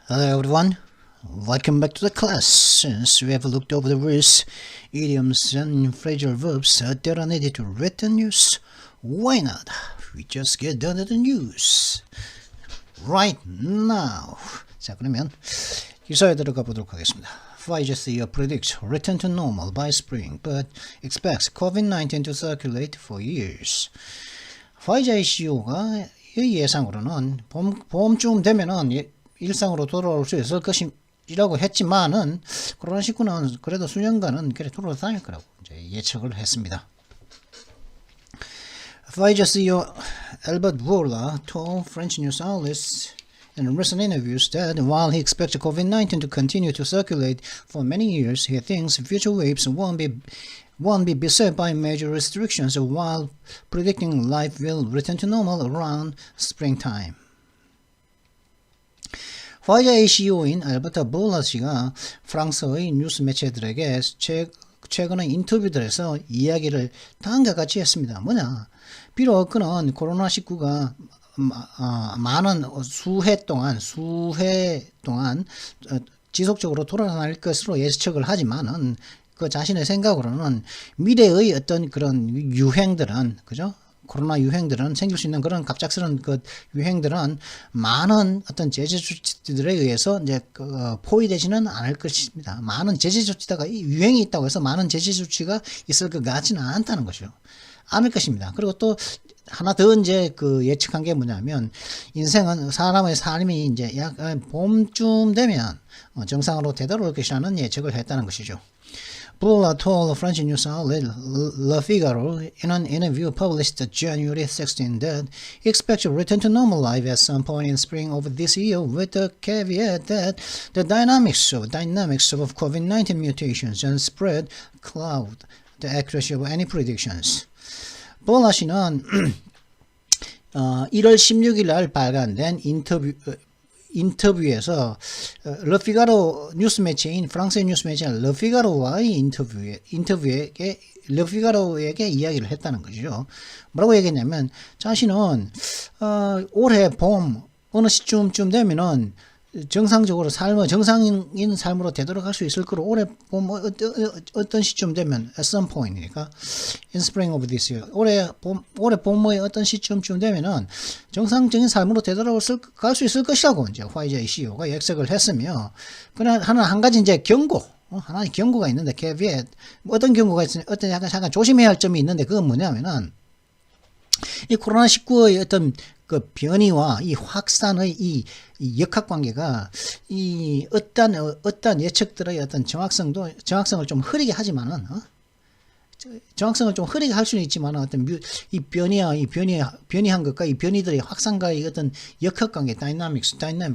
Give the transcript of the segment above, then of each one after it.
Hello everyone, welcome back to the class. Since we have looked over the words, idioms and phrasal verbs that are needed to written news, why not? We just get done with the news right now. 자, 그러면 기사에 들어가 보도록 하겠습니다. Pfizer predicts return to normal by spring, but expects COVID-19 to circulate for years. 파이자의 CEO가 예상으로는 봄쯤 되면은 일상으로 돌아올 수 있을 것이라고 했지만은 코로나19는 그래도 수년간은 그래 돌아다닐 거라고 이제 예측을 했습니다. Pfizer CEO Albert Bourla told French news outlets in recent interviews that while he expects COVID-19 to continue to circulate for many years, he thinks future waves won't be beset by major restrictions while predicting life will return to normal around springtime. 파이자의 CEO인 알베르토 볼라 씨가 프랑스의 뉴스 매체들에게 최근의 인터뷰들에서 이야기를 다음과 같이 했습니다. 뭐냐? 비록 그는 코로나19가 많은 수해 동안 지속적으로 돌아다닐 것으로 예측을 하지만은 그 자신의 생각으로는 미래의 어떤 그런 유행들은, 그죠? 코로나 유행들은 생길 수 있는 그런 갑작스러운 그 유행들은 많은 어떤 제재 조치들에 의해서 이제 포위되지는 않을 것입니다. 많은 제재 조치다가 유행이 있다고 해서 많은 제재 조치가 있을 것 같지는 않다는 것이죠. 않을 것입니다. 그리고 또 하나 더 이제 그 예측한 게 뭐냐면 인생은 사람의 삶이 이제 약 봄쯤 되면 정상으로 되돌아올 것이라는 예측을 했다는 것이죠. Bourla told French news outlet Le Figaro in an interview published January 16 that he expects to return to normal life at some point in spring of this year, with the caveat that the dynamics of COVID-19 mutations and spread cloud the accuracy of any predictions. Bourla 씨는 1월 16일 날 발간된 인터뷰에서 르피가로 뉴스 매체인 프랑스의 뉴스 매체인 르피가로와의 르피가로에게 이야기를 했다는 것이죠. 뭐라고 얘기했냐면 자신은 올해 봄 어느 시점쯤 되면은 정상적으로 정상인 삶으로 되돌아갈 수 있을 거로 올해 봄 어떤 시점 되면 at some point이니까 in spring of this year 올해 봄의 어떤 시점쯤 되면은 정상적인 삶으로 되돌아갈 수 있을 것이라고 이제 화이자의 CEO가 예측을 했으며 그러나 한 가지 이제 하나의 경고가 있는데 caveat 어떤 경고가 있으면 어떤 약간 조심해야 할 점이 있는데 그건 뭐냐면은 이 코로나19의 어떤 그 변이와 이 확산의 이 역학관계가 이 어떤 예측들의 어떤 정확성을 좀 흐리게 하지만은 정확성을 좀 흐리게 할 수는 있지만 어떤 이 변이한 것과 이 변이들의 확산과의 어떤 역학관계 다이나믹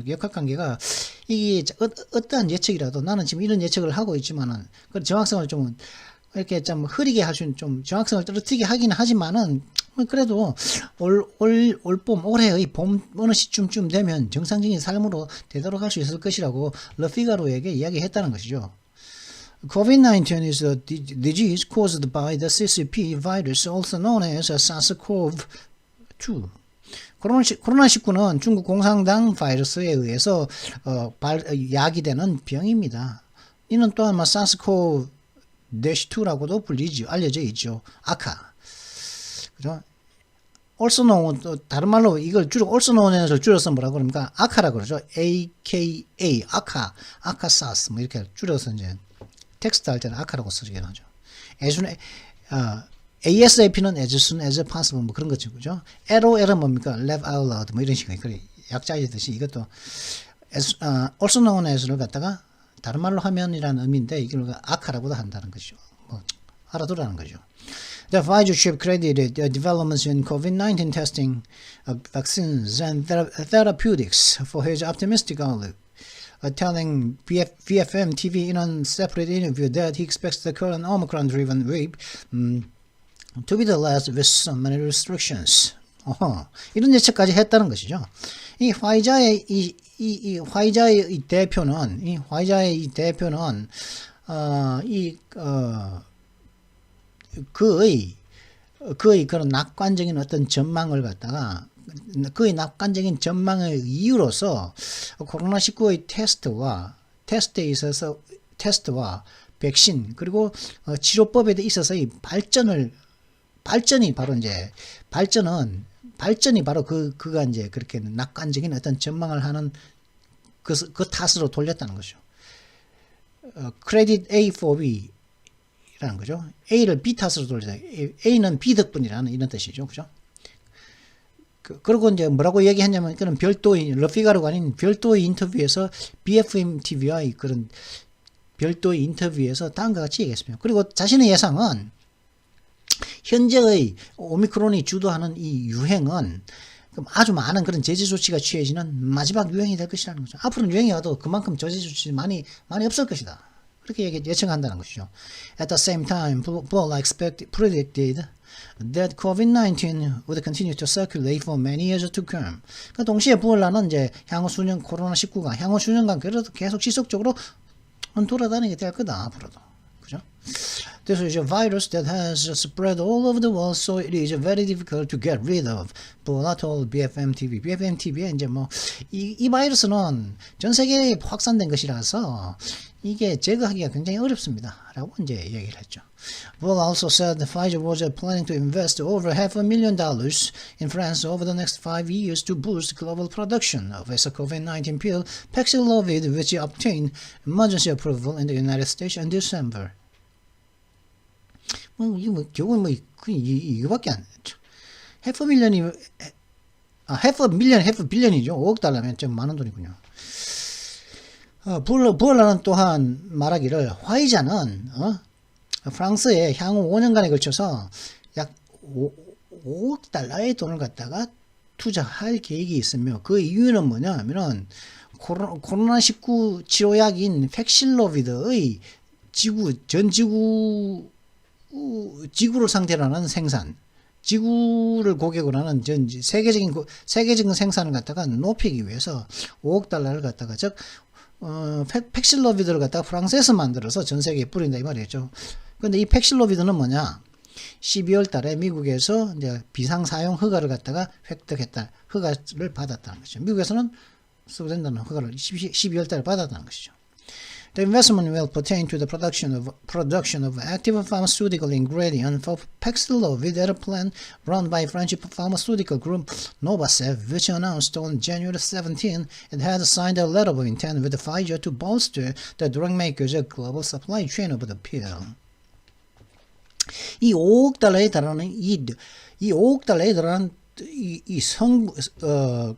역학관계가 이게 어떠한 예측이라도 나는 지금 이런 예측을 하고 있지만은 그 정확성을 좀 이렇게 좀 흐리게 할 수 있는 좀 정확성을 떨어뜨리게 하긴 하지만은 그래도 올봄 올해의 봄 어느 시점쯤 되면 정상적인 삶으로 되돌아갈 수 있을 것이라고 르피가로에게 이야기했다는 것이죠. COVID-19 is a disease caused by the CCP virus, also known as SARS-CoV-2. 코로나19는 중국 공산당 바이러스에 의해서 야기되는 병입니다. 이는 또한 SARS-CoV-2라고도 알려져 있죠. 아카. 그죠? also known, 다른 말로 이걸 also known을 줄여서 뭐라고 그럽니까? 아카라고 그러죠. AKA, 아카사스, 뭐 이렇게 줄여서 이제 텍스트 할 때는 아카라고 쓰긴 하죠. ASAP는 as soon as possible, 뭐 그런 거죠. 그죠? LOL은 뭡니까? laugh out loud, 뭐 이런 식으로. 약자이듯이 이것도 also known as를 갖다가 다른 말로 하면이라는 의미인데 이걸 아카라고도 한다는 거죠. 뭐 알아두라는 거죠. The Pfizer chief credited developments in COVID-19 testing, vaccines, and therapeutics for his optimistic outlook, telling BFM TV in a separate interview that he expects the current Omicron-driven wave to be the last with so many restrictions. 이런 예측까지 했다는 것이죠. 이 화이자의 대표는 그의 그런 낙관적인 어떤 전망을 갖다가 그의 낙관적인 전망의 이유로서 코로나19의 테스트에 있어서 테스트와 백신 그리고 치료법에 있어서의 발전이 바로 이제 발전이 바로 그가 이제 그렇게 낙관적인 어떤 전망을 하는 그 탓으로 돌렸다는 거죠. credit A for B라는 거죠. A를 B 탓으로 돌렸다. A는 B 덕분이라는 이런 뜻이죠. 그죠? 그리고 이제 뭐라고 얘기했냐면 그런 별도의 러피가로가 아닌 별도의 인터뷰에서 BFM TV와의 그런 별도의 인터뷰에서 다음과 같이 얘기했습니다. 그리고 자신의 예상은 현재의 오미크론이 주도하는 이 유행은 아주 많은 그런 제재 조치가 취해지는 마지막 유행이 될 것이라는 거죠. 앞으로는 유행이 와도 그만큼 제재 조치 많이 없을 것이다. 그렇게 예측한다는 것이죠. At the same time, Bull predicted that COVID-19 would continue to circulate for many years to come. 그 동시에 부얼라는 이제 향후 수년 코로나19가 향후 수년간 계속 지속적으로 돌아다니게 될 거다 앞으로도. 그죠? This is a virus that has spread all over the world, so it is very difficult to get rid of. Bull told BFM TV. BFM TV에 이제 뭐 이 바이러스는 전 세계에 확산된 것이라서 이게 제거하기가 굉장히 어렵습니다. 라고 이제 얘기를 했죠. Bull also said that Pfizer was planning to invest over $500,000 in France over the next 5 years to boost global production of its COVID-19 pill Paxlovid, which obtained emergency approval in the United States in December. 결국은 이거밖에 안 됐죠. half billion, 5억 달러면 좀 많은 돈이군요. 부얼라는 또한 말하기를 화이자는 프랑스에 향후 5년간에 걸쳐서 약 5억 달러의 돈을 갖다가 투자할 계획이 있으며 그 이유는 뭐냐 하면은 코로나19 치료약인 팩실로비드의 지구를 상대로 하는 생산, 지구를 고객으로 하는 세계적인 생산을 갖다가 높이기 위해서 5억 달러를 갖다가 즉 팩실로비드를 갖다가 프랑스에서 만들어서 전 세계에 뿌린다 이 말이죠. 근데 이 팩실로비드는 뭐냐? 12월 달에 미국에서 이제 비상 사용 허가를 갖다가 획득했다. 허가를 받았다는 것이죠. 미국에서는 쓰고 된다는 허가를 12월 달에 받았다는 것이죠. The investment will pertain to the production of active pharmaceutical ingredient for Paxlovid at a plant run by French pharmaceutical group Novacef, which announced on January 17 it had signed a letter of intent with Pfizer to bolster the drug maker's global supply chain of the pill. 이 5억 달러에 달하는 이 5억 달러에 달하는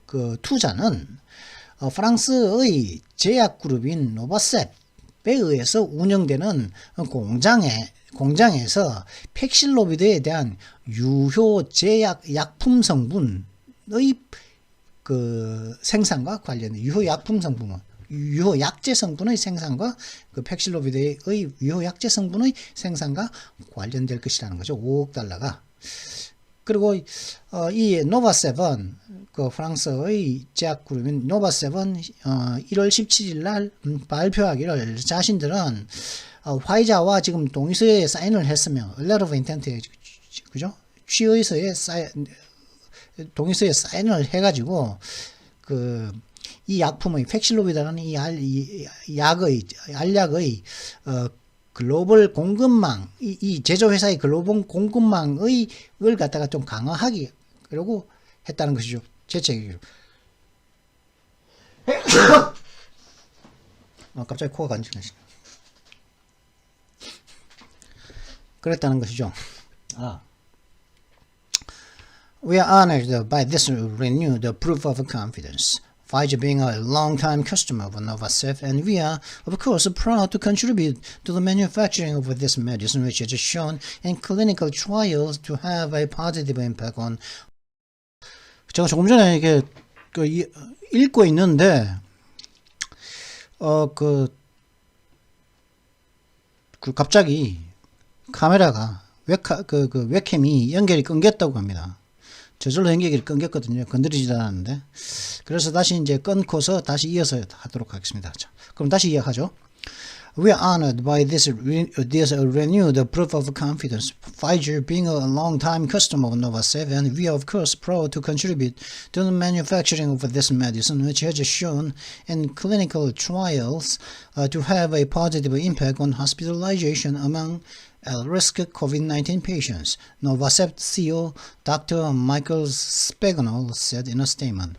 그 투자는 프랑스의 제약그룹인 노바셉에 의해서 운영되는 공장에서 팩실로비드에 대한 유효 제약 약품 성분의 그 생산과 관련된 유효 약제 성분의 생산과 그 팩실로비드의 유효 약제 성분의 생산과 관련될 것이라는 거죠. 5억 달러가. 그리고 이 노바셉은 그 프랑스의 제약그룹인 노바셉은 1월 17일 날 발표하기를 자신들은 화이자와 지금 동의서에 사인을 했으며 letter of intent에 그죠? 취의서에 동의서에 사인을 해가지고 이 약품의 팩실로비드라는 이 알약의 글로벌 공급망, 이 제조회사의 글로벌 공급망을 갖다가 좀 강화하기, 그러고 했다는 것이죠. 재채기로. 갑자기 코가 간지러시네. 그랬다는 것이죠. We are honored by this renewed proof of confidence. Pfizer being a long-time customer of Novacef, and we are, of course, proud to contribute to the manufacturing of this medicine, which has shown in clinical trials to have a positive impact on. 제가 조금 전에 이게 읽고 있는데, 갑자기 카메라가 웹캠이 연결이 끊겼다고 합니다. 저절로 연결이 끊겼거든요. 건드리지도 않았는데. 그래서 다시 이제 끊고서 다시 이어서 하도록 하겠습니다. 자, 그럼 다시 이어가죠. We are honored by this renewed proof of confidence. Pfizer being a long-time customer of Novasep, and we are of course proud to contribute to the manufacturing of this medicine, which has shown in clinical trials to have a positive impact on hospitalization among at-risk COVID-19 patients, Novasep CEO Dr. Michael Spagnuolo said in a statement.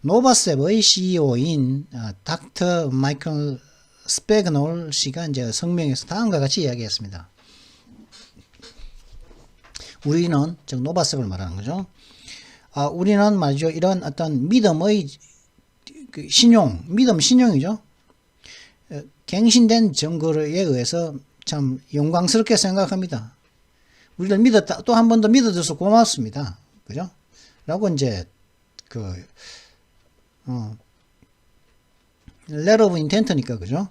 노바셉의 CEO인 닥터 마이클 스패그놀 씨가 이제 성명에서 다음과 같이 이야기했습니다. 우리는, 즉 노바셉을 말하는 거죠. 우리는 말이죠, 이런 어떤 믿음의 그 신용이죠. 갱신된 증거에 의해서 참 영광스럽게 생각합니다. 우리를 믿었다, 또 한 번 더 믿어줘서 고맙습니다. 그죠? 라고 이제 letter of intent니까, 그죠?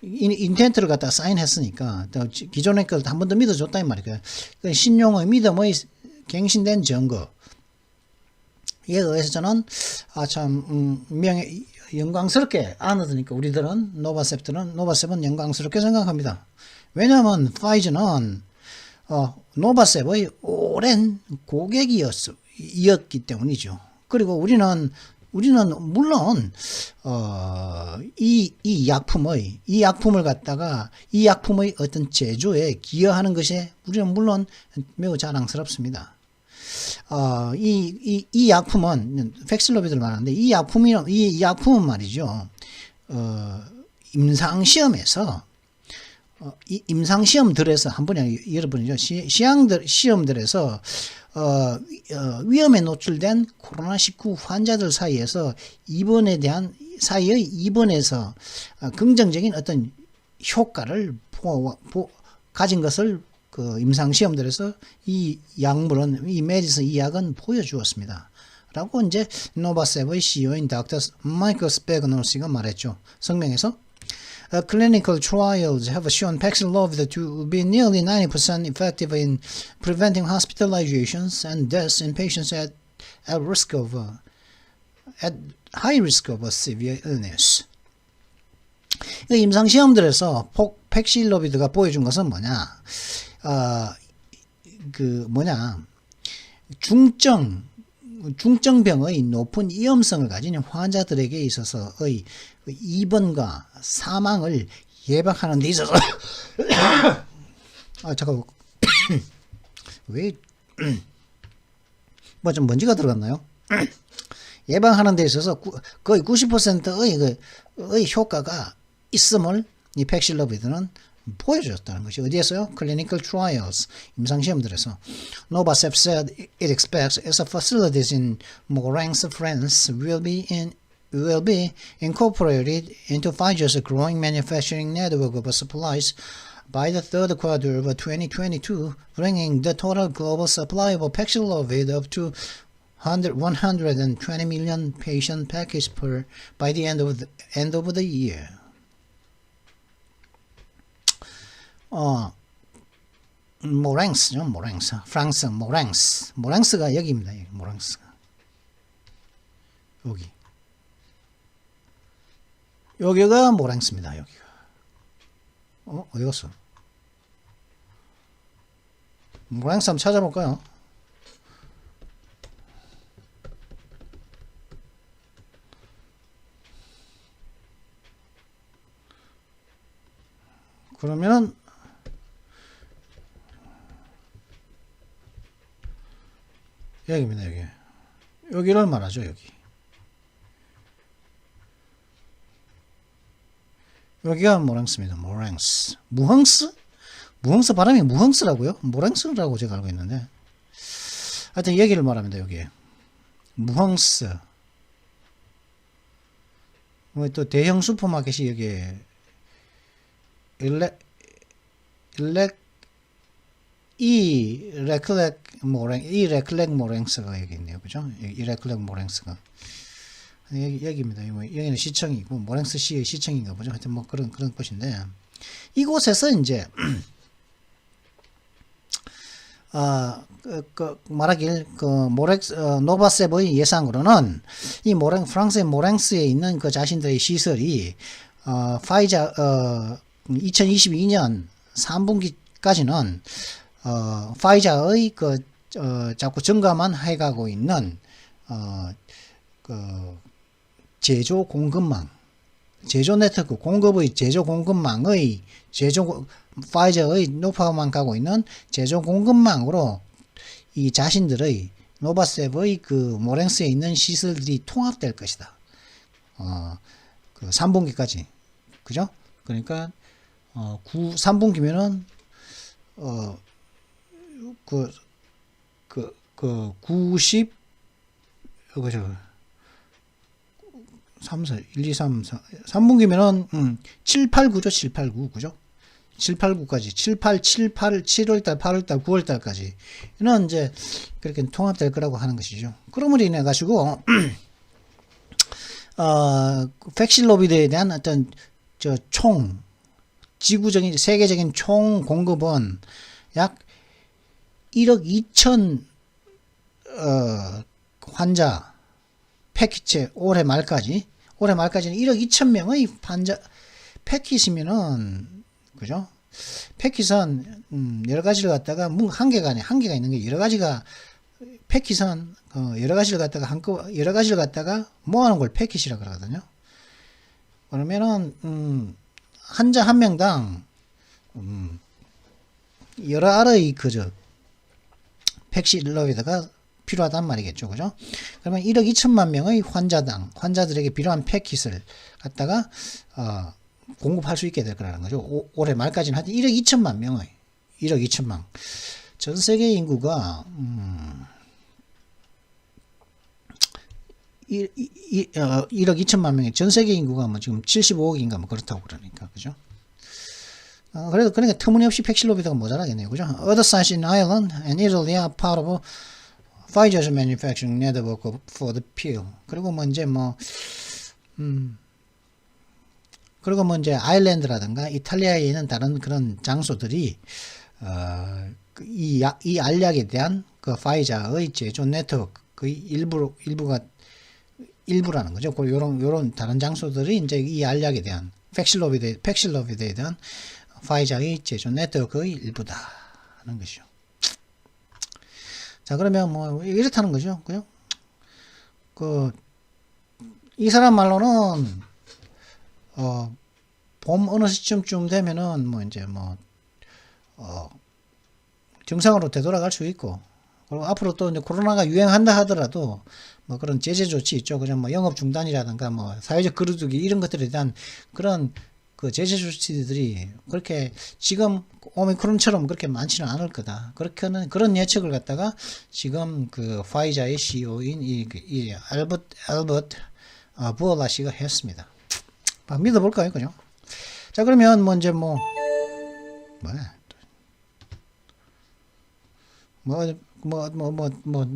인텐트를 갖다 사인했으니까 기존의 걸 한 번 더 믿어줬다 이 말이에요. 신용의 믿음의 갱신된 증거에 의해서 저는 참 영광스럽게 안으니까 우리들은 노바셉은 영광스럽게 생각합니다. 왜냐하면 파이저는 노바셉의 오랜 고객이었기 때문이죠. 그리고 우리는 물론 이 약품을 갖다가 이 약품의 어떤 제조에 기여하는 것에 우리는 물론 매우 자랑스럽습니다. 이 약품은 팩실로비드를 말하는데 이 약품은 말이죠. 임상시험에서 임상시험들에서 한 번에 여러분이죠. 시험들에서 위험에 노출된 코로나19 환자들 사이에서 사이의 입원에서 긍정적인 어떤 효과를 가진 것을 그 임상시험들에서 이 메디슨 이 약은 보여주었습니다. 라고 이제 노바셉의 CEO인 닥터 마이클 스패그놀 씨가 말했죠. 성명에서 clinical trials have shown Paxlovid to be nearly 90% effective in preventing hospitalizations and deaths in patients at high risk of severe illness. 임상 시험들에서 팩실로비드가 보여준 것은 뭐냐? 중증병의 높은 위험성을 가진 환자들에게 있어서의 입원과 사망을 예방하는 데 있어서 잠깐 왜 뭐 좀 먼지가 들어갔나요? 예방하는 데 있어서 거의 90%의 효과가 있음을 이 팩실로비드는 보여줬다는 것이 어디에서요? Clinical trials, 임상시험들에서. Novasep said it expects its facilities in Morges, France will be incorporated into Pfizer's growing manufacturing network of supplies by the third quarter of 2022, bringing the total global supply of Paxlovid up to 120 million patient packages by the end of the year. 모랭스죠, 모랭스. 프랑스 모랭스. 모랭스가 여기입니다. 모랭스가. 여기가 모랭스입니다. 여기가. 어디 갔어? 모랭스 한번 찾아볼까요? 그러면은 여기입니다. 여기를 말하죠. 여기가 모랭스입니다. 모랭스. 무헝스 발음이 무헝스라고요? 모랭스라고 제가 알고 있는데 하여튼 여기를 말합니다. 여기에 무헝스. 또 대형 슈퍼마켓이 여기에 이레클렉 모랭스가 여기 있네요. 그죠? 이레클렉 모랭스가. 여기입니다. 여기는 시청이고, 모랭스 시의 시청인가 보죠. 하여튼 뭐 그런 것인데, 이곳에서 이제, 노바셉의 예상으로는, 프랑스의 모랭스에 있는 그 자신들의 시설이, 파이자 2022년 3분기까지는 파이자의 자꾸 증가만 해가고 있는 그 제조 공급망, 제조 네트워크 공급의 제조 공급망의 파이자의 높아만 가고 있는 제조 공급망으로 이 자신들의 노바셉의 그 모랭스에 있는 시설들이 통합될 것이다. 그 3분기까지. 그죠? 그러니까 3분기면은 90 그죠? 3, 4, 1, 2, 3, 4, 3분기면은 7, 8, 9죠. 7, 8, 9 그죠? 7, 8, 9까지 7, 8, 7, 8, 7월달, 8월달, 9월달까지 이는 이제 그렇게 통합될 거라고 하는 것이죠. 그러므로 인해 가지고 팩실로비드에 대한 어떤 총 지구적인 세계적인 총 공급은 약 1억 2천 환자 패키지 올해 말까지는 1억 2천 명의 환자 패킷이면은 그죠? 패킷은 여러 가지를 갖다가 한계가 있는 게 여러 가지가 패킷은 여러 가지를 갖다가 모아놓은 걸 패킷이라 그러거든요. 그러면은 환자 한 명당 여러 알의 팩실로비드가 필요하단 말이겠죠. 그죠? 그러면 1억 2천만 명의 환자들에게 필요한 패킷을 갖다가 공급할 수 있게 될 거라는 거죠. 올해 말까지는 하여튼 1억 2천만 명의 1억 2천만 전 세계 인구가 1억 2천만 명의 전 세계 인구가 뭐 지금 75억인가 뭐 그렇다고 그러니까 그죠? 그러니까 터무니없이 팩실로비드가 모자라겠네요. 그죠? Other sites in Ireland and Italy are part of Pfizer's manufacturing network for the pill. 그리고 뭐 이제 아일랜드라든가 이탈리아에 있는 다른 그런 장소들이 이 알약에 대한 그 파이자의 제조 네트워크 그 일부라는 거죠. 요런 다른 장소들이 이제 이 알약에 대한 팩실로비드에 대한 파이자의 제조 네트워크의 일부다 하는 것이죠. 자, 그러면 뭐 이렇다는 거죠. 그죠? 이 사람 말로는 봄 어느 시점쯤 되면은 뭐 이제 정상으로 되돌아갈 수 있고, 그리고 앞으로 또 이제 코로나가 유행한다 하더라도 뭐 그런 제재 조치 있죠. 그냥 뭐 영업 중단이라든가 뭐 사회적 거리두기 이런 것들에 대한 그런 그 제재 조치들이 그렇게 지금 오미크론처럼 그렇게 많지는 않을 거다. 그런 예측을 갖다가 지금 그 파이자의 CEO인 이 알버트 부어라 씨가 했습니다. 믿어볼까요, 그죠? 자, 그러면 먼저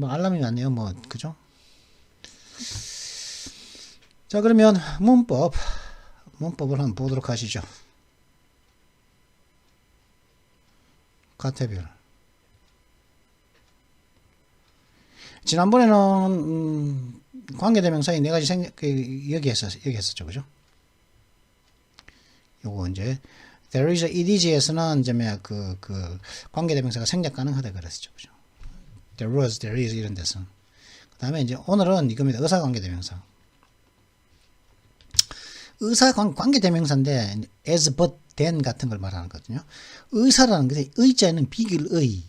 알람이 왔네요. 그죠? 자, 그러면 문법을 한번 보도록 하시죠. 가태별. 지난번에는 관계대명사의 네 가지 얘기했었죠. 그죠? 요거 이제 there is a EDG에서는 이제 그 관계대명사가 생략 가능하다 그랬었죠. 그죠? there was, there is 이런 데서. 그다음에 이제 오늘은 이겁니다. 의사관계대명사. 관계대명사인데 as, but, then 같은 걸 말하는 거거든요. 의사라는 것에 의자는 비길 의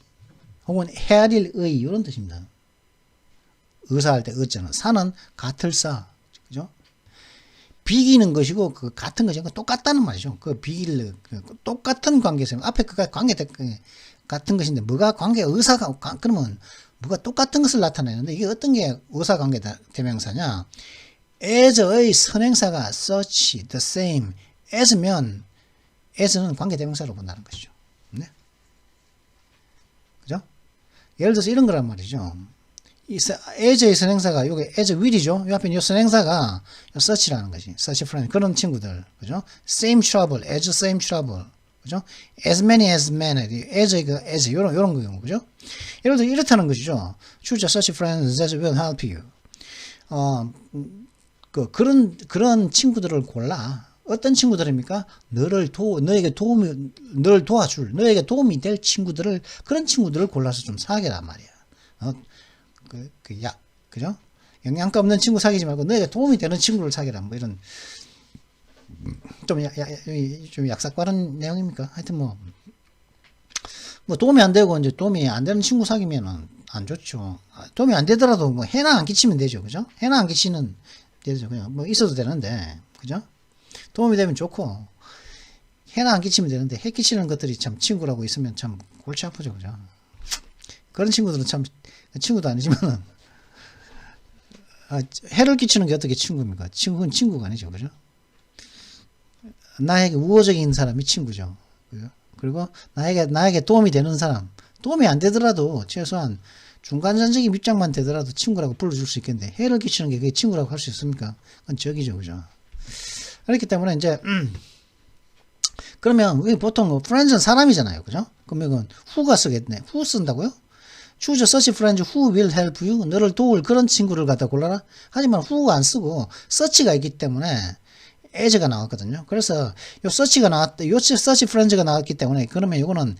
혹은 헤아릴 의 이런 뜻입니다. 의사할 때 의자는 사는 같을 사. 그죠? 비기는 것이고 그 같은 것이 똑같다는 말이죠. 그 비길 똑같은 관계성 앞에 그 관계 같은 것인데 뭐가 관계 의사가 그러면 뭐가 똑같은 것을 나타내는데 이게 어떤 게 의사 관계 대명사냐? as의 선행사가 such, the same, as면 as는 관계 대명사로 본다는 것이죠. 네? 그죠? 예를 들어서 이런 거란 말이죠. 이 as의 선행사가 요게 as will이죠. 요 앞에 요 선행사가 요 such라는 것이 such friend 그런 친구들 그죠? same trouble, as same trouble 그죠? as many as many as의 그 as 요런 거요. 그죠? 예를 들어 이렇다는 것이죠. choose such friends that will help you. 그런 친구들을 골라. 어떤 친구들입니까? 너를 너를 도와줄, 너에게 도움이 될 친구들을, 그런 친구들을 골라서 좀 사귀란 말이야. 그죠? 영양가 없는 친구 사귀지 말고 너에게 도움이 되는 친구를 사귀라. 뭐 이런, 좀 약삭빠른 내용입니까? 하여튼 뭐 도움이 안 되고, 이제 도움이 안 되는 친구 사귀면은 안 좋죠. 도움이 안 되더라도 뭐 해나 안 끼치면 되죠. 그죠? 해나 안 끼치는, 되죠. 그냥 뭐 있어도 되는데, 그죠? 도움이 되면 좋고, 해나 안 끼치면 되는데, 해 끼치는 것들이 참 친구라고 있으면 참 골치 아프죠. 그죠? 그런 친구들은 참, 친구도 아니지만은, 해를 끼치는 게 어떻게 친구입니까? 친구는 친구가 아니죠. 그죠? 나에게 우호적인 사람이 친구죠. 그죠? 그리고 나에게 도움이 되는 사람, 도움이 안 되더라도 최소한 중간전적인 입장만 되더라도 친구라고 불러줄 수 있겠는데, 해를 끼치는 게 그게 친구라고 할 수 있습니까? 그건 적이죠. 그죠? 그렇기 때문에 이제, 그러면 우리 보통 뭐 friends는 사람이잖아요. 그죠? 그러면 이건 who가 쓰겠네. who 쓴다고요? choose such friends who will help you. 너를 도울 그런 친구를 갖다 골라라. 하지만 who가 안 쓰고 such가 있기 때문에 as가 나왔거든요. 그래서 요 such가 나왔다. 요 such friends가 나왔기 때문에, 그러면 요거는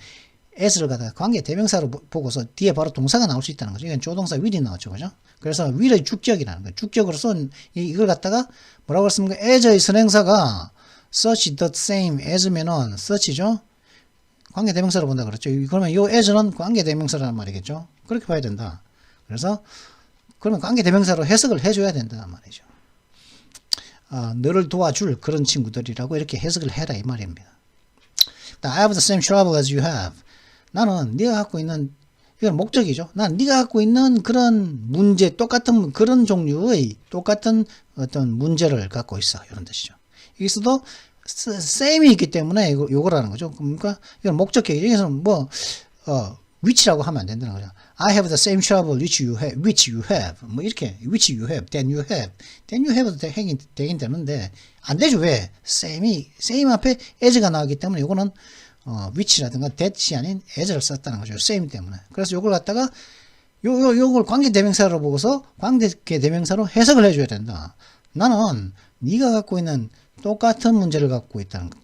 as를 갖다가 관계 대명사로 보고서 뒤에 바로 동사가 나올 수 있다는 거죠. 이건 조동사 will이 나왔죠. 그죠? 그래서 will의 주격이라는 거예요. 주격으로서 이걸 갖다가 뭐라고 했습니까? as의 선행사가 such the same as면은 such죠. 관계 대명사로 본다 그랬죠. 그러면 요 as는 관계 대명사라는 말이겠죠. 그렇게 봐야 된다. 그래서 그러면 관계 대명사로 해석을 해줘야 된다는 말이죠. 너를 도와줄 그런 친구들이라고 이렇게 해석을 해라 이 말입니다. I have the same trouble as you have. 나는 네가 갖고 있는, 이건 목적이죠. 난 네가 갖고 있는 그런 문제, 똑같은 그런 종류의 똑같은 어떤 문제를 갖고 있어. 이런 뜻이죠. 여기서도 same이 있기 때문에 요거라는 거죠. 그러니까 이건 목적격이죠. 여기서는 which라고 하면 안 된다는 거죠. I have the same trouble which you have. 뭐 이렇게 which you have, then you have도 되긴 되는데 안 되죠. 왜? same 앞에 as가 나오기 때문에 요거는 which라든가 that이 아닌 as를 썼다는 거죠. same 때문에. 그래서 요걸 갖다가 요걸 관계대명사로 보고서 관계대명사로 해석을 해줘야 된다. 나는 네가 갖고 있는 똑같은 문제를 갖고 있다는 거.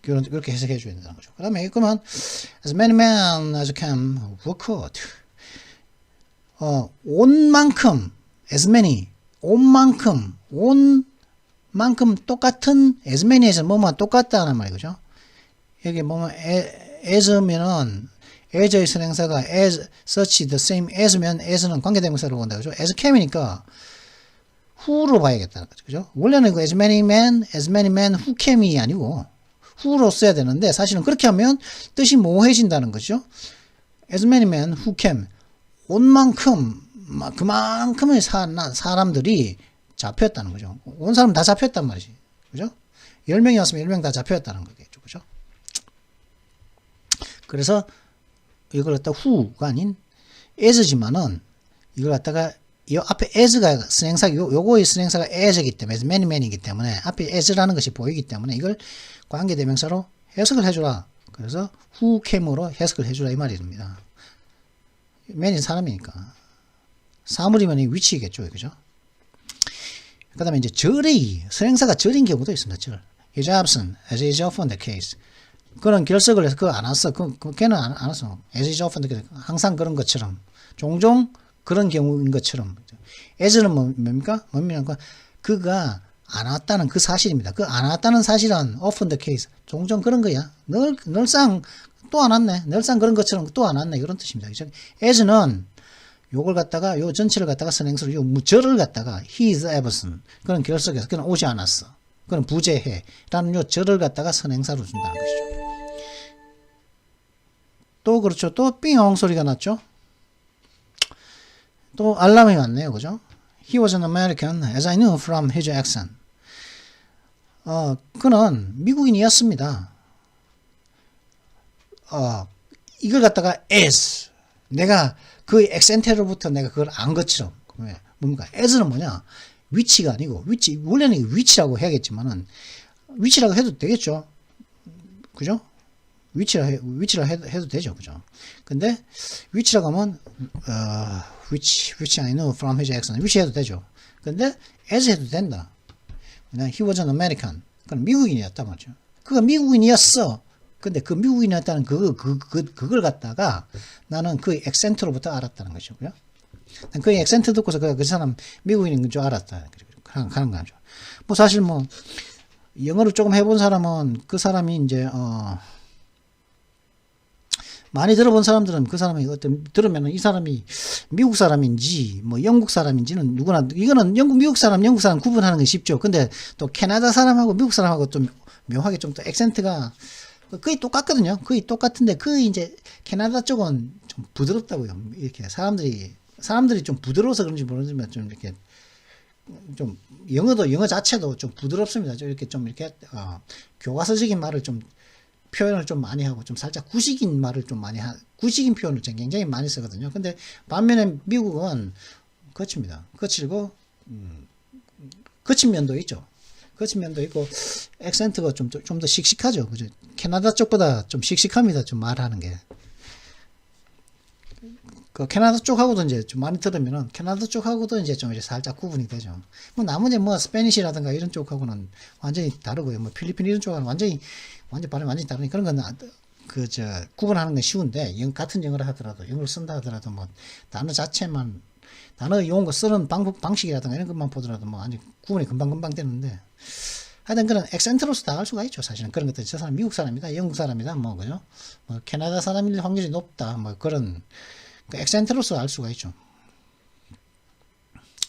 그렇게 해석해 줘야 된다는 거죠. 그 다음에 그러면 as many men as can work hard. 온 만큼 as many 온 만큼 똑같은 as many에서 뭐만 똑같다는 말이죠. 여기 뭐면 as면은 as의 선행사가 as such the same as면 as는 관계대명사로 본다 그죠. as cam이니까 who로 봐야겠다는 거죠. 그죠? 원래는 as many men who cam이 아니고 who로 써야 되는데 사실은 그렇게 하면 뜻이 모호해진다는 거죠. as many men who came. 온 만큼 그만큼의 사람들이 잡혔다는 거죠. 온 사람 다 잡혔단 말이지. 그죠? 10명이었으면 10명 다 잡혔다는 거겠죠. 그죠? 그래서 이걸 갖다가 who가 아닌 as지만은 이걸 갖다가 이 앞에 as가 선행사, 요거의 선행사가 as이기 때문에, as many men이기 때문에, 앞에 as라는 것이 보이기 때문에, 이걸 관계대명사로 해석을 해주라. 그래서 who came으로 해석을 해주라. 이 말입니다. man이 사람이니까. 사물이면 이 위치겠죠. 그죠? 그 다음에 이제 절의, 선행사가 절인 경우도 있습니다. 절. is absent, as is often the case. 그런 결석을 해서 그거 안 왔어. 걔는 안 왔어. as is often the case. 항상 그런 것처럼. 종종 그런 경우인 것처럼. as는 뭡니까? 뭡니까? 그가 안 왔다는 그 사실입니다. 그 안 왔다는 사실은 often the case. 종종 그런 거야. 늘상 또 안 왔네. 늘상 그런 것처럼 또 안 왔네. 이런 뜻입니다. as는 요걸 갖다가 요 전체를 갖다가 선행사로 요 절을 갖다가 he is absent. 그런 결석에서 그는 오지 않았어. 그는 부재해. 라는 요 절을 갖다가 선행사로 준다는 것이죠. 또 그렇죠. 또 삥 소리가 났죠. 또 알람이 왔네요. 그죠? He was an American as I knew from his accent. 그는 미국인이었습니다. 이걸 갖다가 as 내가 그 액센트로부터 내가 그걸 안 것처럼. 뭡니까? as는 뭐냐? 위치가 아니고 원래는 위치라고 해야겠지만은 위치라고 해도 되겠죠. 그죠? 위치라 해도 되죠. 그죠? 근데 위치라고 하면 which I know from his accent. which 해도 되죠. 근데 as 해도 된다. He was an American. 그건 미국인이었단 말이죠. 그가 미국인이었어. 근데 그 미국인이었다는 그걸 갖다가 나는 그 액센트로부터 알았다는 것이고요. 그 액센트 듣고서 그 사람 미국인인 줄 알았다. 하는 거죠. 뭐 사실 뭐 영어를 조금 해본 사람은 그 사람이 이제 많이 들어본 사람들은 그 사람이 어떤 들으면은 이 사람이 미국 사람인지 뭐 영국 사람인지는 누구나 이거는 미국 사람 구분하는 게 쉽죠. 근데 또 캐나다 사람하고 미국 사람하고 좀 묘하게 좀 더 액센트가 거의 똑같거든요. 거의 똑같은데 그 이제 캐나다 쪽은 좀 부드럽다고요. 이렇게 사람들이 좀 부드러워서 그런지 모르지만 좀 이렇게 좀 영어 자체도 좀 부드럽습니다. 좀 이렇게 교과서적인 말을 좀 표현을 좀 많이 하고 좀 살짝 구식인 말을 좀 많이 구식인 표현을 굉장히 많이 쓰거든요. 근데 반면에 미국은 거칩니다. 거칠고 거친 면도 있죠. 거친 면도 있고 액센트가 좀 더 씩씩하죠. 그죠? 캐나다 쪽보다 좀 씩씩합니다. 좀 말하는 게. 그 캐나다 쪽하고도 이제 좀 많이 들으면은 캐나다 쪽하고도 이제 좀 살짝 구분이 되죠. 뭐 나머지 뭐 스페니시라든가 이런 쪽하고는 완전히 다르고요. 뭐 필리핀 이런 쪽하고는 발음이 완전히 다르니까 그런 건 구분하는 건 쉬운데 같은 영어를 하더라도 영어를 쓴다 하더라도 뭐 단어 용어 쓰는 방식이라든가 이런 것만 보더라도 뭐 완전 구분이 금방 되는데 하여튼 그런 액센트로서 다 알 수가 있죠. 사실은 그런 것들 저 사람 미국 사람이다, 영국 사람이다, 뭐 그죠? 뭐 캐나다 사람일 확률이 높다, 뭐 그런 그 액센트로서 알 수가 있죠.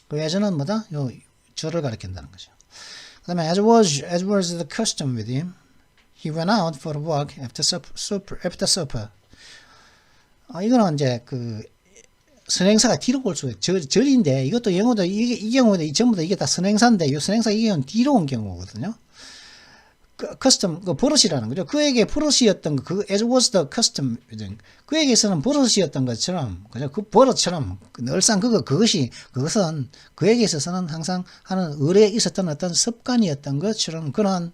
그 예전은 뭐다? 저를 가리킨다는 거죠. 그 다음에 as was the custom with him, he went out for a walk after supper. 이거는 이제 그 선행사가 뒤로 올 수가 있어요. 절인데 이것도 영어도 이 경우도 전부 다 이게 다 선행사인데 이 선행사 이 경우는 뒤로 온 경우거든요. 커스텀 그 버릇이라는 거죠. 그에게 버릇이었던 그 as was the custom 그에게서는 버릇이었던 것처럼 그죠? 그 버릇처럼 늘상 그것은 그에게 있어서는 항상 하는 의례에 있었던 어떤 습관이었던 것처럼 그런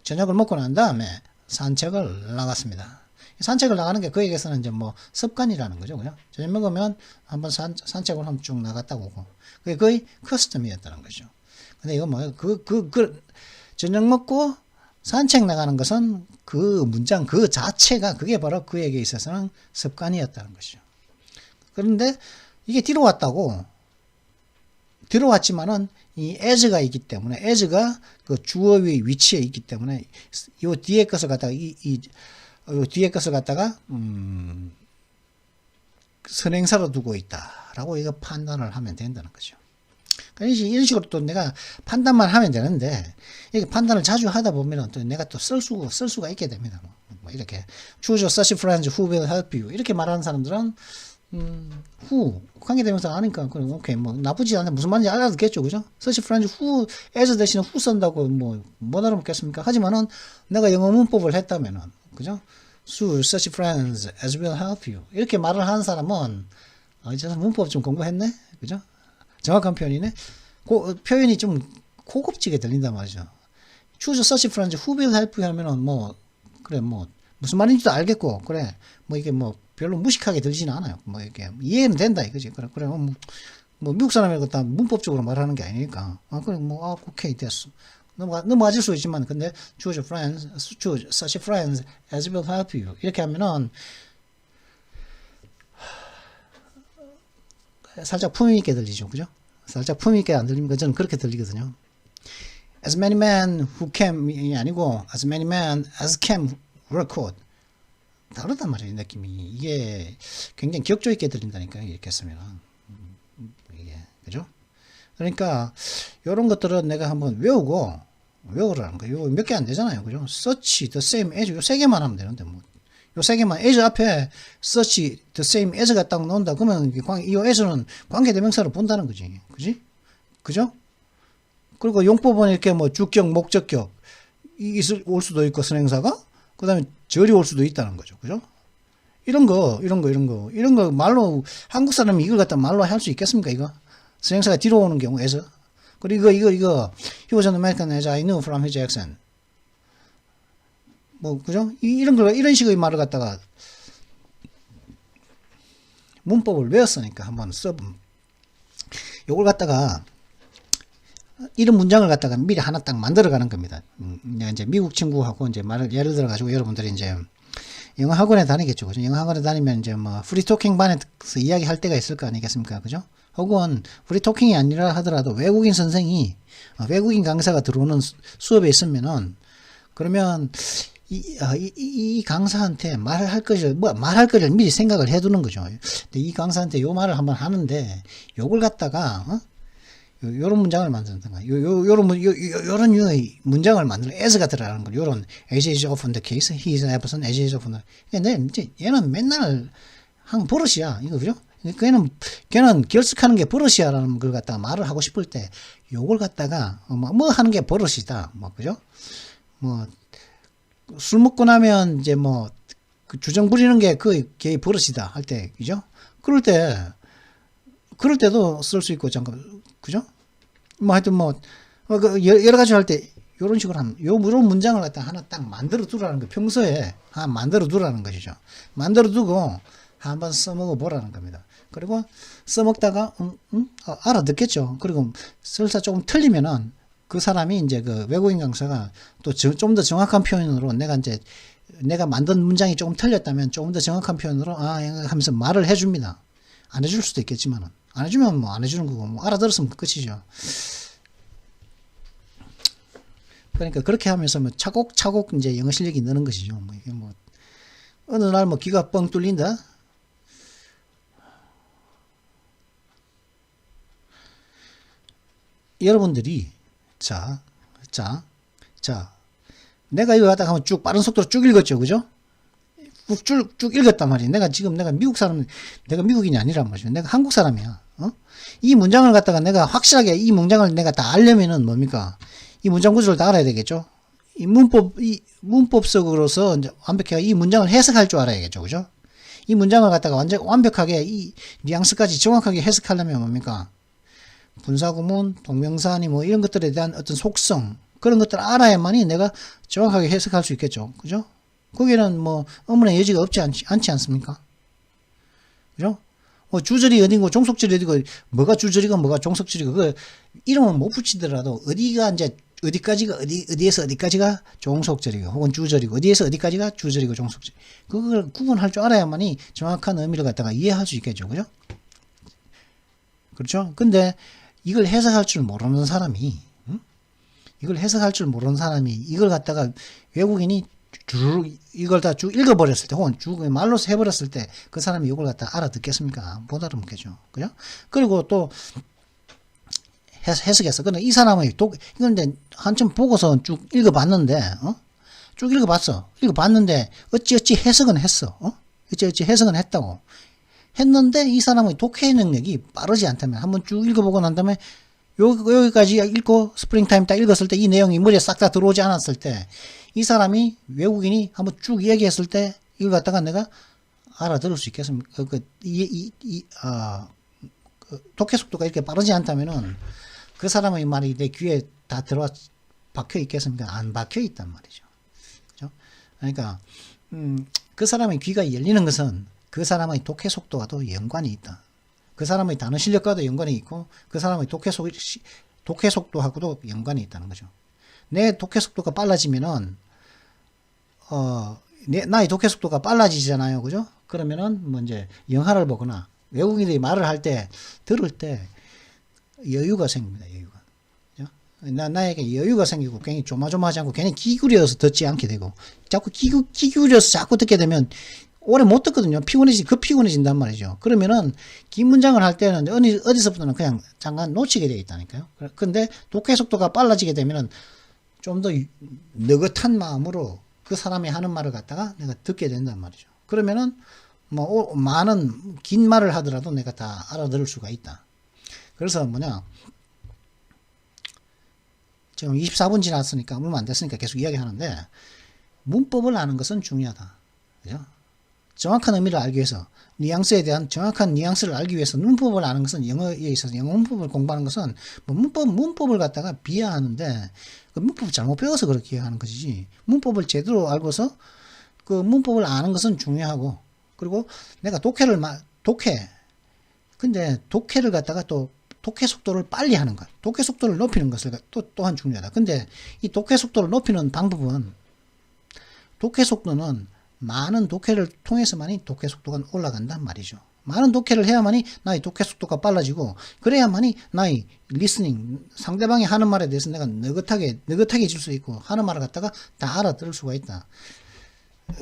저녁을 먹고 난 다음에 산책을 나갔습니다. 산책을 나가는 게 그에게서는 이제 뭐 습관이라는 거죠. 그죠? 저녁 먹으면 한번 산책을 한번 쭉 나갔다 오고 그게 거의 커스텀이었다는 거죠. 근데 이거 뭐예요? 저녁 먹고 산책 나가는 것은 그 문장 그 자체가 그게 바로 그에게 있어서는 습관이었다는 것이죠. 그런데 이게 뒤로 왔지만은 이 as가 있기 때문에 as가 그 주어의 위치에 있기 때문에 요 뒤에 것을 갖다가 선행사로 두고 있다라고 이거 판단을 하면 된다는 거죠. 그러니까 이런 식으로 또 내가 판단만 하면 되는데 이렇게 판단을 자주 하다 보면은 또 내가 또 쓸 수가 있게 됩니다. 뭐 이렇게 choose such friends who will help you 이렇게 말하는 사람들은 who 관계대명사 아니까 그럼 오케이 뭐 나쁘지 않아 무슨 말인지 알아듣겠죠, 그죠? such friends who as 대신에 who 쓴다고 못 알아먹겠습니까? 하지만은 내가 영어 문법을 했다면은 그죠? such friends as will help you 이렇게 말을 하는 사람은 저 문법 좀 공부했네, 그죠? 정확한 표현이네. 표현이 좀 고급지게 들린단 말이죠. choose such friends who will help you 하면은 그래 무슨 말인지도 알겠고 그래 이게 별로 무식하게 들리지는 않아요. 이렇게 이해는 된다 이거지. 그래 미국 사람이라고 다 문법적으로 말하는 게 아니니까 그래 오케이 됐어. 넘어가질 수 있지만 근데 choose such friends as will help you 이렇게 하면은 살짝 품위 있게 들리죠, 그죠? 살짝 품위 있게 안 들립니까? 저는 그렇게 들리거든요. As many men who came이 아니고 as many men as came record 다르단 말이에요, 느낌이. 이게 굉장히 격조 있게 들린다니까요, 이렇게 쓰면. 이게 그죠? 그러니까 이런 것들은 내가 한번 외우라는 거예요. 몇 개 안 되잖아요, 그죠? Such, the same as 요 세 개만 하면 되는데 요 세 개만 as 앞에 such, the same as가 딱 나온다. 그러면 이 as는 관계대명사로 본다는 거지, 그지? 그죠? 그리고 용법은 이렇게 주격, 목적격 올 수도 있고 선행사가 그 다음에 절이 올 수도 있다는 거죠, 그죠? 이런 거 말로 한국 사람이 이걸 갖다 말로 할 수 있겠습니까, 이거? 선행사가 뒤로 오는 경우에서. 그리고 이거 he was an American as I knew from his accent. 그죠? 이런 식의 말을 갖다가 문법을 외웠으니까 한번 써보면 요걸 갖다가 이런 문장을 갖다가 미리 하나 딱 만들어 가는 겁니다. 내가 이제 미국 친구하고 이제 말을 예를 들어 가지고 여러분들이 이제 영어 학원에 다니겠죠. 그죠? 영어 학원에 다니면 이제 뭐 프리토킹 반에서 이야기할 때가 있을 거 아니겠습니까? 그죠? 혹은 프리토킹이 아니라 하더라도 외국인 선생이 외국인 강사가 들어오는 수업에 있으면은 그러면 이 강사한테 말할 것을 미리 생각을 해두는 거죠. 근데 이 강사한테 요 말을 한번 하는데 요걸 갖다가 요런 문장을 만든다가 요런 유의 문장을 만들어 as가 들어가는 거. 요런 as is often the case, he is absent, as is often. 근데 이제 얘는 맨날 한 버릇이야. 이거 그죠? 걔는 결석하는 게 버릇이야라는 걸 갖다가 말을 하고 싶을 때 요걸 갖다가 뭐 하는 게 버릇이다. 뭐 그죠? 뭐 술 먹고 나면 이제 뭐 그 주정 부리는 게 걔의 버릇이다 할 때, 그죠? 그럴 때도 쓸 수 있고, 잠깐, 그죠? 뭐 하여튼 여러 가지 할 때 요런 식으로 하면 요런 문장을 갖다 하나 딱 만들어 두라는 거. 평소에 만들어 두라는 것이죠. 만들어 두고 한번 써먹어 보라는 겁니다. 그리고 써먹다가 알아듣겠죠. 그리고 설사 조금 틀리면은 그 사람이 이제 그 외국인 강사가 또 좀 더 정확한 표현으로 내가 만든 문장이 조금 틀렸다면 조금 더 정확한 표현으로 하면서 말을 해줍니다. 안 해줄 수도 있겠지만은 안 해주면 뭐 안 해주는 거고 뭐 알아들었으면 끝이죠. 그러니까 그렇게 하면서 뭐 차곡차곡 이제 영어 실력이 느는 것이죠. 뭐 이게 뭐 어느 날 뭐 귀가 뻥 뚫린다. 여러분들이 자 내가 이거 갖다가 한번 쭉 빠른 속도로 쭉 읽었죠, 그죠? 쭉 읽었단 말이에요. 내가 미국 사람, 내가 미국인이 아니란 말이죠. 내가 한국 사람이야. 이 문장을 갖다가 내가 확실하게 이 문장을 내가 다 알려면은 뭡니까? 이 문장 구조를 다 알아야 되겠죠? 이 문법적으로서 이제 완벽하게 이 문장을 해석할 줄 알아야겠죠, 그죠? 이 문장을 갖다가 완벽하게 이 뉘앙스까지 정확하게 해석하려면 뭡니까? 분사구문, 동명사니 뭐 이런 것들에 대한 어떤 속성, 그런 것들을 알아야만이 내가 정확하게 해석할 수 있겠죠, 그죠? 거기는 뭐 어머나 여지가 없지 않지 않습니까? 그죠? 뭐 주절이 어디고 종속절이 어디고 뭐가 주절이고 뭐가 종속절이고 그 이름은 못 붙이더라도 어디가 이제 어디에서 어디까지가 종속절이고 혹은 주절이고 어디에서 어디까지가 주절이고 종속절, 그걸 구분할 줄 알아야만이 정확한 의미를 갖다가 이해할 수 있겠죠, 그죠? 그렇죠? 근데 이걸 해석할 줄 모르는 사람이 이걸 갖다가 외국인이 이걸 다 쭉 읽어버렸을 때 혹은 쭉 말로서 해버렸을 때 그 사람이 이걸 갖다 알아듣겠습니까? 못 알아듣겠죠. 그죠? 그리고 또 해석했어. 근데 이 사람의 이건 이제 한참 보고서 쭉 읽어봤는데 쭉 읽어봤는데 어찌어찌 해석은 했어. 어찌어찌 해석은 했다고 했는데 이 사람의 독해 능력이 빠르지 않다면 한번 쭉 읽어보고 난 다음에 여기까지 읽고 스프링타임 딱 읽었을 때 이 내용이 머리에 싹 다 들어오지 않았을 때 이 사람이 외국인이 한번 쭉 얘기했을 때 이걸 갖다가 내가 알아들을 수 있겠습니까? 독해 속도가 이렇게 빠르지 않다면은 그 사람의 말이 내 귀에 다 들어와 박혀 있겠습니까? 안 박혀 있단 말이죠. 그죠? 그러니까 그 사람의 귀가 열리는 것은 그 사람의 독해 속도와도 연관이 있다. 그 사람의 단어 실력과도 연관이 있고 그 사람의 독해 속도하고도 연관이 있다는 거죠. 내 독해 속도가 빨라지면은 나의 독해 속도가 빨라지잖아요, 그죠? 그러면은 뭐 이제 영화를 보거나 외국인들이 말을 할 때 들을 때 여유가 생깁니다. 여유가. 그죠? 나에게 여유가 생기고 괜히 조마조마하지 않고 괜히 기울여서 듣지 않게 되고 자꾸 기울여서 자꾸 듣게 되면 오래 못 듣거든요. 피곤해진단 말이죠. 그러면은 긴 문장을 할 때는 어디서부터는 그냥 잠깐 놓치게 되어 있다니까요. 근데 독해 속도가 빨라지게 되면은 좀 더 느긋한 마음으로 그 사람이 하는 말을 갖다가 내가 듣게 된단 말이죠. 그러면은 뭐 많은 긴 말을 하더라도 내가 다 알아들을 수가 있다. 그래서 지금 24분 지났으니까 얼마 안 됐으니까 계속 이야기하는데 문법을 아는 것은 중요하다. 그죠? 정확한 의미를 알기 위해서 뉘앙스에 대한 정확한 뉘앙스를 알기 위해서 문법을 아는 것은 영어에 있어서 영어 문법을 공부하는 것은 뭐 문법을 갖다가 비하하는데 그 문법을 잘못 배워서 그렇게 하는 것이지 문법을 제대로 알고서 그 문법을 아는 것은 중요하고 그리고 내가 독해 근데 독해를 갖다가 또 독해 속도를 빨리 하는 것, 독해 속도를 높이는 것을 또한 중요하다. 근데 이 독해 속도를 높이는 방법은 독해 속도는 많은 독해를 통해서만이 독해 속도가 올라간단 말이죠. 많은 독해를 해야만이 나의 독해 속도가 빨라지고 그래야만이 나의 리스닝 상대방이 하는 말에 대해서 내가 느긋하게 질 수 있고 하는 말을 갖다가 다 알아들을 수가 있다.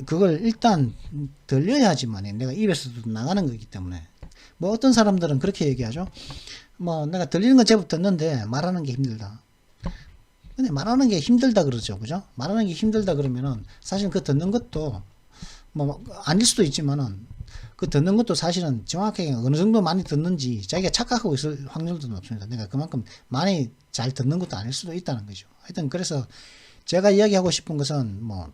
그걸 일단 들려야지만 내가 입에서도 나가는 거기 때문에 뭐 어떤 사람들은 그렇게 얘기하죠. 뭐 내가 들리는 건 제법 듣는데 말하는 게 힘들다. 근데 말하는 게 힘들다 그러죠. 그죠? 말하는 게 힘들다 그러면은 사실 그 듣는 것도 뭐 아닐 수도 있지만은 그 듣는 것도 사실은 정확하게 어느 정도 많이 듣는지 자기가 착각하고 있을 확률도 높습니다. 내가 그만큼 많이 잘 듣는 것도 아닐 수도 있다는 거죠. 하여튼 그래서 제가 이야기하고 싶은 것은 뭐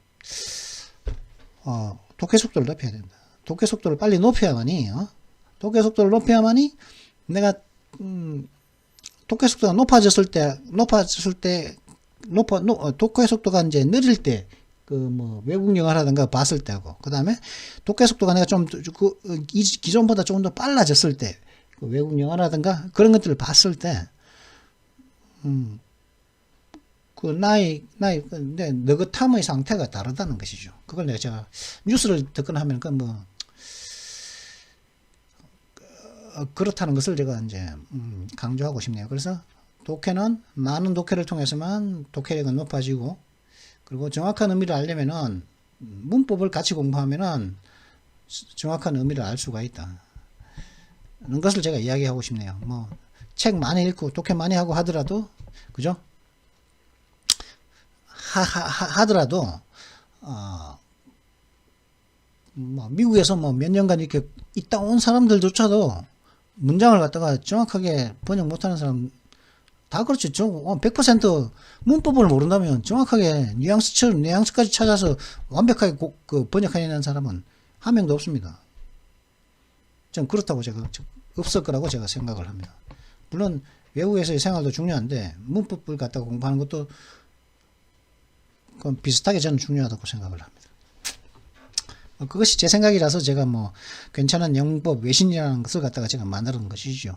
독해 속도를 높여야 된다. 독해 속도를 빨리 높여야만이 독해 속도를 높여야만이 내가 독해 속도가 높아졌을 때 독해 속도가 이제 느릴 때 그 뭐 외국 영화라든가 봤을 때고 그 다음에 독해 속도가 내가 좀 기존보다 조금 더 빨라졌을 때 그 외국 영화라든가 그런 것들을 봤을 때 그 나의 느긋함의 상태가 다르다는 것이죠. 그걸 제가 뉴스를 듣거나 하면 그 뭐 그렇다는 것을 제가 이제 강조하고 싶네요. 그래서 독해는 많은 독해를 통해서만 독해력은 높아지고 그리고 정확한 의미를 알려면은 문법을 같이 공부하면은 정확한 의미를 알 수가 있다. 그런 것을 제가 이야기하고 싶네요. 뭐 책 많이 읽고 독해 많이 하고 하더라도 그죠? 하더라도 뭐 미국에서 뭐 몇 년간 이렇게 있다 온 사람들조차도 문장을 갖다가 정확하게 번역 못하는 사람 다 그렇죠. 100% 문법을 모른다면 정확하게 뉘앙스까지 찾아서 완벽하게 번역해내는 사람은 한 명도 없습니다. 전 그렇다고 제가 없을 거라고 제가 생각을 합니다. 물론 외국에서의 생활도 중요한데 문법을 갖다가 공부하는 것도 그건 비슷하게 저는 중요하다고 생각을 합니다. 그것이 제 생각이라서 제가 뭐 괜찮은 영법 외신이라는 것을 갖다가 제가 만드는 것이죠.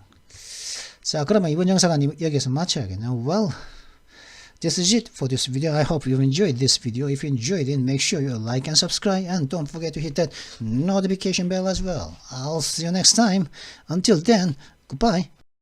자, 그러면 이번 영상은 여기서 마쳐야겠네요. Well, this is it for this video. I hope you enjoyed this video. If you enjoyed it, make sure you like and subscribe and don't forget to hit that notification bell as well. I'll see you next time. Until then, goodbye.